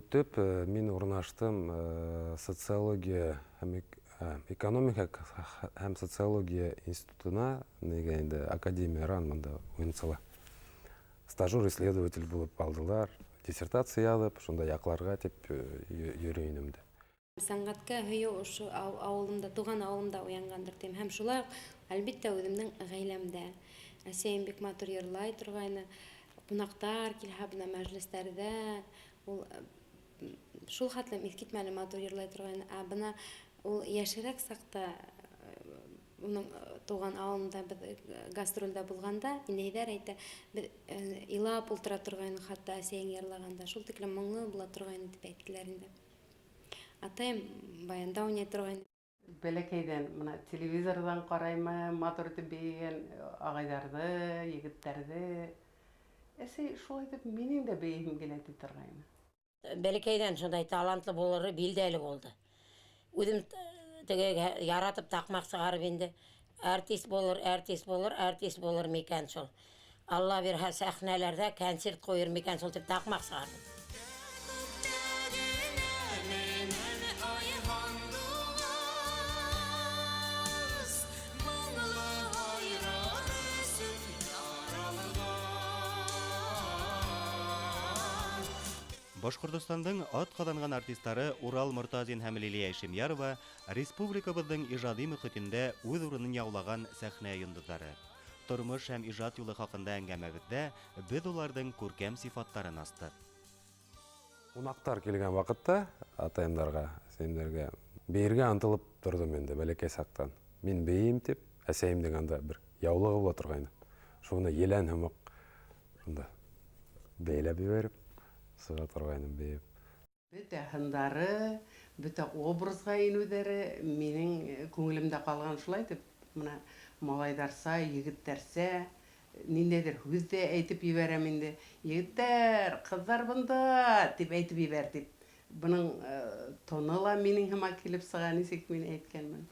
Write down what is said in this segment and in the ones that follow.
бүттіп, мен орнаштым социология, экономика һәм социология институтына, негенде академия ранмында уйнсала. Стажер-исследователь болып алдылар, диссертация алып, шунда якларга тип йөрөйнемде. Сәнгатькә һөйү ошо авылымда, туган авылымда уянгандыр дим. Һәм шулай әлбәттә үземнең гаиләмдә. Әсәем бик матур йырлай торгайны, кунактар килһә бина мәҗлесләрдә, ул шул хәтлем искитмәле матур йырлай торгайны. Бына ул яшәрәк сакта уның туган авылында без гастрольдә булганда, инәйдәр әйтә, бер илап ултыра торгайны, хәтта әсәең йырлаганда, шул тиклем моңлы була торгайны дип әйттеләр инде. Атайым баянда уйнай торгайны. Бәләкәйдән мына телевизордан караймы, матур итеп бейгән агайларды, егетләрде. Әсәй шулай итеп минең дә бейгем килә дип торгайны. Бәләкәйдән шундай талантлы булыры билдәле булды. Үзем теге яратып такмак чыгарып инде. Артист булыр микән шул. Алла бирһә сәхнәләрдә концерт куер микән шул дип такмак чыгардым. Башкортостандың атказанган артистлары Урал Мортазин һәм Лилия Шемьярова республикабыздың иҗади мөхитендә үз урынын яулаган сәхнә йолдызлары. Тормыш һәм иҗат юлы хакында әңгәмәбездә без уларның күркәм сыйфаттарын астык. Кунактар килгән вакытта атайымдарга, әсәемнәргә бейергә антылып тордым инде бәләкәй сактан. Мин бейим дип, әсәем дигәндә бер яулыгы була торгайны. Шуны елән һәм шунда бәйләп җибәреп сыга торгайным бейеп. Бөтә хындары, бөтә образга инүдәре минең күңелемдә калган шулай дип, менә малайдарса, егетләрсә, ниндәдер һүз дә әйтеп җибәрәм инде. Егетләр, кызлар бында дип әйтеп җибәр дип. Буның тоны ла минең һәм килеп сыга, ничек мин әйткәнмен.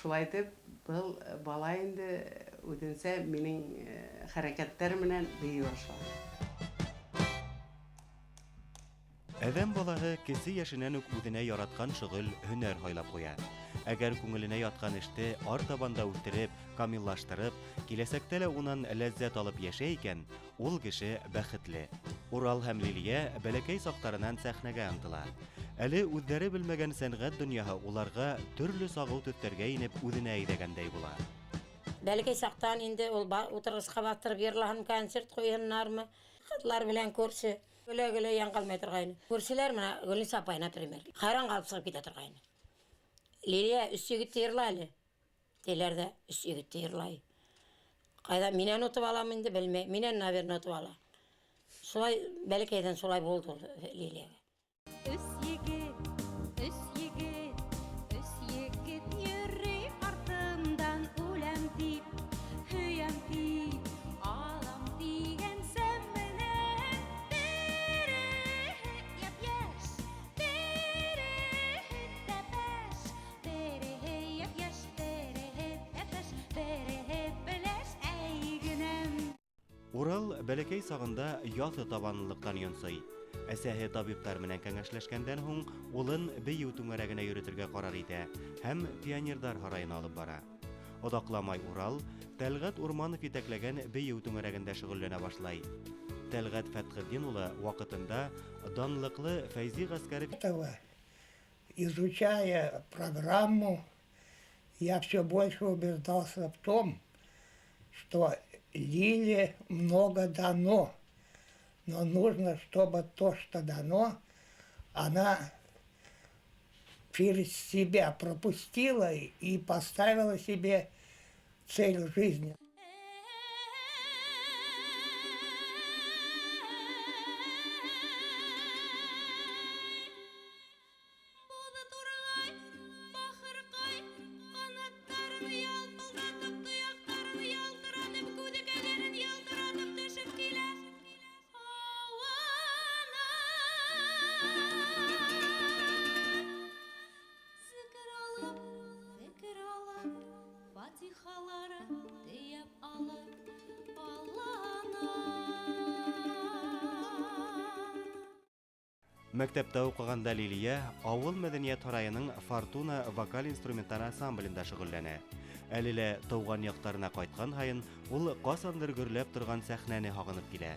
Шулай дип, бу бала инде үзенсә минең хәрәкәттәр менән бии башлады. Әдәм балаһы кесе яшеннән үк үзенә яраткан шөгыль, һөнәр һайлап куя. Әгәр күңеленә яткан эште артабанда үстереп, камиллаштырып, киләсәктә лә унан ләззәт алып яшәй икән, ул кеше бәхетле. Урал һәм Лилия бәләкәй сактарыннан сәхнәгә ынтыла. Әле үзләре белмәгән сәнгать дөньяһы уларга төрле сагыл төстәргә инеп үзенә әйдәгәндәй була. Бәләкәй сактан инде ул утыргычка бастырып йырлаһын, концерт куйганнармы? Кызлар белән күрше. Гөлә-гөлә яңгылмай торгайны. Күршеләр менә Гөлнис апай, например, хайран калып чыгып китә торгайны. Лилия, үс егет йырлай әле. Диләр дә, үс егет йырлай. Кайда минән утып алам инде белмәй. Минән, наверное, утып ала. Шулай бәләкәйдән шулай булды Лилия. Үс егет йөрри артымдан үләм дип, һөям дип, алам дигән сәмменә. Тере яп-яш, тере тәпәш, тере яп-яш, тере тәпәш, тере беләш әйгенәм. Урал бәләкәй сагында ясы табанлылыктан йонсый. Әсәһе табиблар менән кәңәшләшкәндән һуң улын бейеү түңәрәгенә йөрөтергә карар итә һәм пионердар һараена алып бара. Одакламай Урал Тәлгат Урманов итәкләгән бейеү түңәрәгендә шөгыльләнә башлай. Тәлгат Фәтхетдин улы вакытында данлыклы Фәйзи гаскәри изучая программу, я все больше убеждался в том, что Лиле много дано, но нужно, чтобы то, что дано, она через себя пропустила и поставила себе цель жизни. Фатихалары тыя Мәктәптә укыганда Лилия авыл мәдәният һарайының Фортуна вокаль-инструментар ансамблендә шөгыльләнә. Әлелә тауган яктарына кайткан һайын ул касандыр гөрләп торган сәхнәне һагынып килә.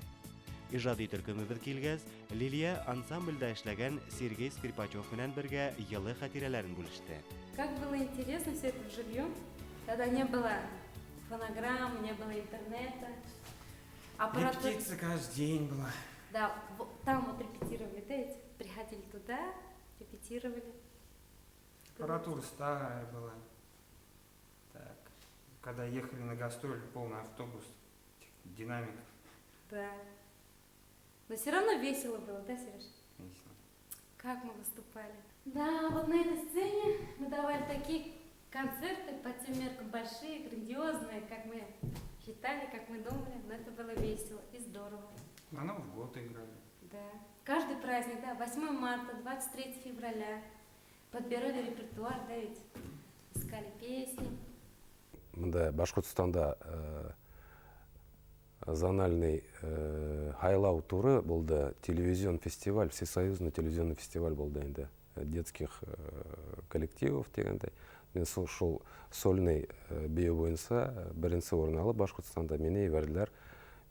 Иҗади төркемебез килгәс, Лилия ансамбльдә эшләгән Сергей Скрипачев белән бергә йылы хатирәләрен бүлеште. Как было интересно все это вживьем. Тогда не было фонограмм, не было интернета. Репетиция каждый день была. Да, там вот репетировали, да, эти приходили туда, репетировали. Аппаратура старая была. Так, когда ехали на гастроли, полный автобус, динамиков. Да. Но все равно весело было, да, Сереж? Весело. Как мы выступали. Да, вот на этой сцене мы давали такие концерты по тем меркам большие, грандиозные, как мы считали, как мы думали. Но это было весело и здорово. На Новый год играли. Да. Каждый праздник, да, 8 марта, 23 февраля. Подбирали репертуар, да, ведь искали песни. Мында Башкортостанда зональный хайлау туры болды, телевизион фестиваль, всесоюзный телевизионный фестиваль болды енді детских коллективов дегенде. Мен сол сольный бие бойынша бірінші орын алып Башкортостанда мені жіберділер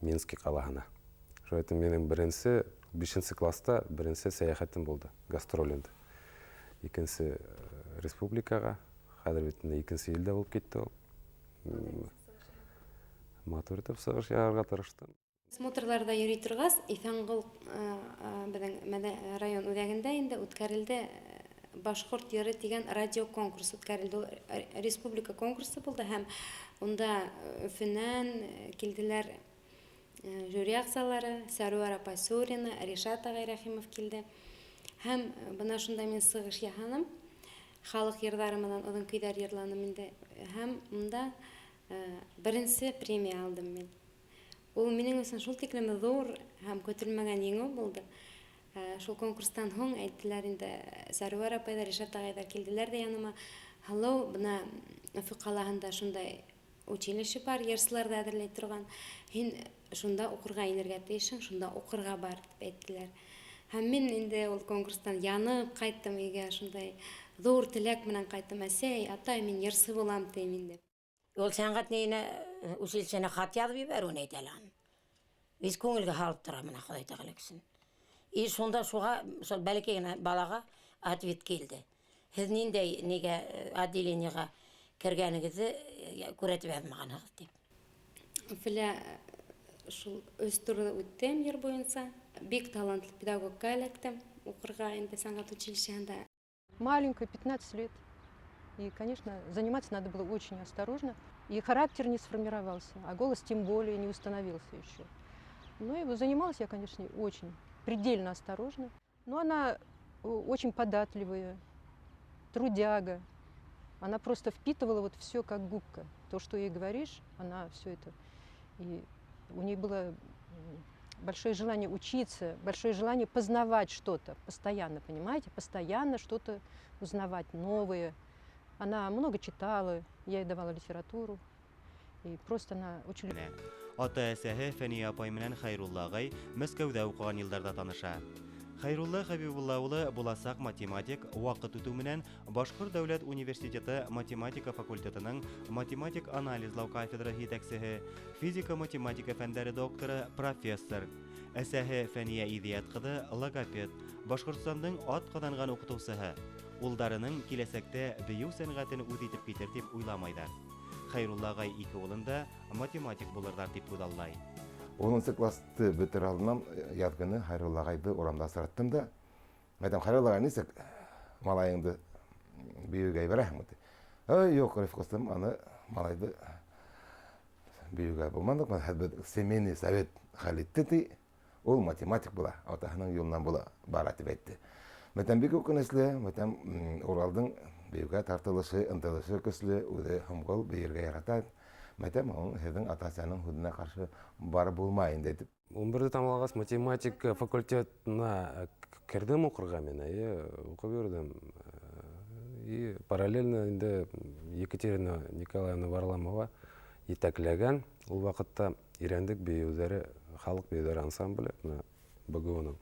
Минский қаласына. Жоғайты менің бірінші 5 класста бірінші саяхатым болды, гастролінде. Екінші республикаға, қазір бетінде екінші елде болып кетті ол. Матур етіп сығыш жағарға тырыштым. Смотрларда йөри торгас, Исәнгол безнең район үзәгендә инде үткәрелде Башкорт йыры дигән радио конкурс үткәрелде. Республика конкурсы булды һәм унда Өфөннән килделәр жюри әгъзалары, Сәрүәр апа Сурина, Ришат агай Рәхимов килде. Һәм бына шунда мин сыгыш яһаным. Халык йырлары менән озын көйләр йырланым инде. Һәм монда беренче премия алдым мин. Ул минең өчен шул тиклем зур һәм көтелмәгән еңү булды. Шул конкурстан һоң әйттеләр инде Сәрүәр апа да Ришат агай да килделәр дә яныма. Халлау бына Өфө калаһында шундай училище бар, ярсларда әзерләй торган. Һин шунда укырга инергә тиешең, шунда укырга бар дип әйттеләр. Һәм мин инде ул конкурстан янып кайттым өйгә, шундай зур теләк менән кайттым. Әсәй, атай, мин ярсы булам дим инде. Ул сәнгать нейне училищене хат язып ебәруен әйтәлән. Biz күңелгә халып тора менә Ходай тәгалә өчен. И шунда шуга шул бәләкәй генә балага ответ килде. Һез ниндәй нигә отделениегә кергәнегезне күрәтеп язмаганыгыз дип. Филә шул өс туры үттем йыр буенча. Бик талантлы педагогка эләктем укырга инде сәнгать училищеһендә. Маленькая, 15 лет. И, конечно, заниматься надо было очень осторожно. И характер не сформировался, а голос тем более не установился еще. Ну и занималась я, конечно, очень, предельно осторожно. Но она очень податливая, трудяга. Она просто впитывала вот все как губка. То, что ей говоришь, она все это. И у нее было большое желание учиться, большое желание познавать что-то постоянно, понимаете? Постоянно что-то узнавать, новое. Она много читала, я ей давала литературу, и просто она очень... Ата-әсәһе Фәния апай менән Хәйрулла агай Мәскәүдә укыган елларда таныша. Хәйрулла Хәбибулла улы буласак математик, вакыт үтү менән Башкорт дәүләт университеты математика факультетының математик анализлау кафедра җитәкчесе, физика-математика фәннәре докторы, профессор. Әсәһе Фәния Идият кызы логопед, Башкортстанның ат каданган укытучысы. Улдарының киләсәктә бию сәнгатен үз итеп китер дип уйламайлар. Хәйрулла агай ике улында математик булырлар дип уйлалай. 10 классты бітір алдынан язгыны Хайрулла агайды урамда сыраттым да. Мәдәм Хайрулла агай нисек малайыңды биюгә ибәрәһең бит. Юк, рифкастым, аны малайды биюгә булмадык, хәзер семейный совет хәлитте, ул математик була, атаһының юлынан була бара дип әйтте. Мәдәм бик үкенечле, мәдәм Уралдың биюгә тартылышы, ынтылышы көчле, үзе һәмгол биергә ярата. Мәдәм ул һеҙҙең ата-әсәнең һүҙенә ҡаршы бар булмайын дип. 11-ді тамалғас математика факультетына кірдім оқырға мен, оқып жүрдім. И параллельно инде Екатерина Николаевна Варламова етәкләгән. Ул вакытта ирәндек биюҙәре, халык биюҙәре ансамбле, БГУ-ның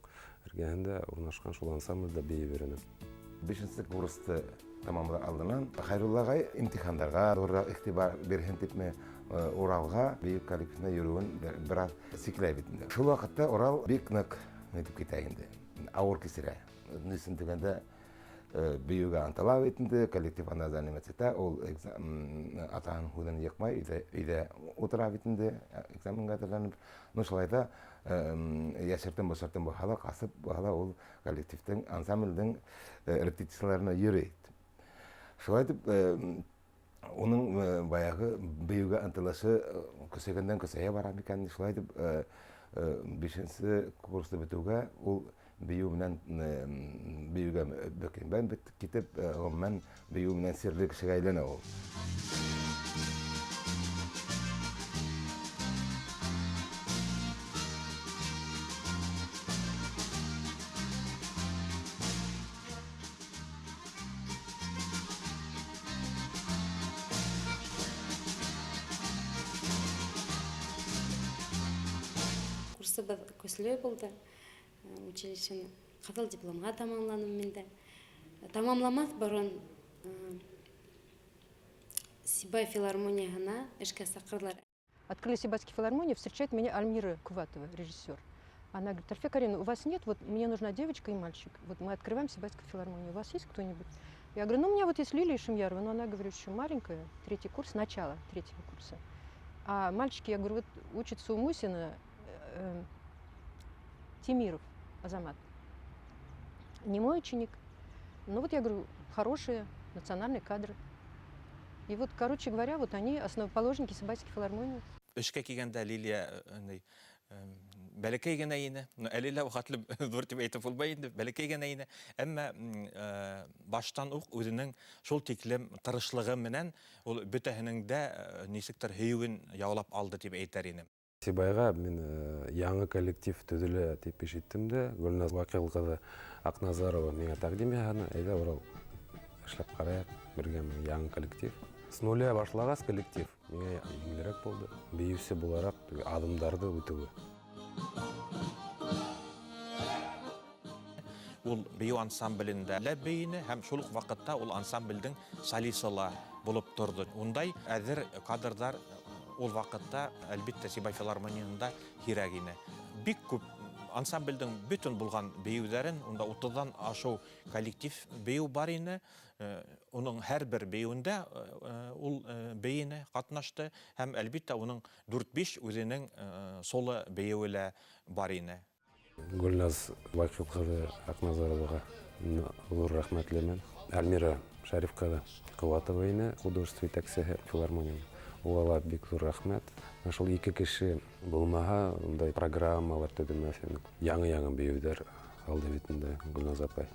эргәһендә урнашкан шул ансамбльдә бии беренем. 5-нче курсты тамамлар алдынан Хайруллагай имтихандарга зуррак игътибар берһен типме Уралга бию коллективна йөрүен бераз сикләй бит инде. Шул вакытта Урал бик нык нитеп китә инде. Авыр кисерә. Нисен дигәндә биюгә анталап итенде, коллектив анда заниматься ул атаһын худан якмай, өйдә утыра бит инде, экзаменга тәләнеп. Ну шулай да яшертен башыртын баһала касып баһала ул коллективтың ансамбльдың репетицияларына йөри. Шулай дип уның баягы биюгә антылышы көсәгәндән көсәя бара микән, шулай дип 5-нче курсты бетүгә ул бию менән биюгә бөкенбән бит китеп, гомумән бию менән серле кешегә әйләнә ул. Курсыбыз көсле булды. Училищені қызыл дипломға тамамланым менде. Тамамламас бұрын Сибай филармониясына эшкә сакырлар. Открыли Сибайскую филармонию, встречает меня Альмира Куватова, режиссер. Она говорит: Альфия Карина, у вас нет, вот мне нужна девочка и мальчик. Вот мы открываем Сибайскую филармонию. У вас есть кто-нибудь? Я говорю: ну, у меня вот есть Лилия Шемьярова, но она, говорю, еще маленькая, 3-й курс, начало 3-го курса. А мальчики, я говорю, вот учится у Мусина Тимиров Азамат. Не мой ученик. Ну вот я говорю, хорошие национальные кадры. И вот, короче говоря, вот они основоположники Сибайской филармонии. Эшкә килгәндә Лилия бәләкәй генә ине. Әле лә вакытлы зур дип әйтеп булмый инде. Бәләкәй генә ине. Әмма баштан ук үзенең шул тиклем тырышлыгы менән ул бөтәһенең дә нисектер һөюен яулап алды дип әйтер инем. Сибайга мен яңы коллектив төзелә дип ишеттем дә, Гөлназ Вакил кызы Акназарова миңа тәкъдим итә, әйдә Урал эшләп карыйк, бергә яңы коллектив. С нуля башлагас коллектив миңа еңелрәк булды. Биюсе буларак адымдарды үтүе. Ул бию ансамблендә ләбейне һәм шул ук вакытта ул ансамбльдең солистлары булып торды. Ундай әзер кадрдар ул вакытта әлбәттә Сибай филармониясында кирәк ине. Бик күп ансамбльдең бүтән булган биюләрен, унда 30-дан ашу коллектив бию бар ине. Уның һәрбер биюендә ул бейне катнашты һәм әлбәттә уның 4-5 үзенең соло биюле бар ине. Гөлназ Вакил кызы Акназаровага зур рәхмәт теләмен. Альмира Шәрифкага Куватова ине, художество итәкчесе филармонияның. Уларга бик зур рәхмәт. Шул 2 кеше булмаһа, ундай программалар төзелмәс иде. Яңа-яңа биюләр алды бит инде Гөлназ апай.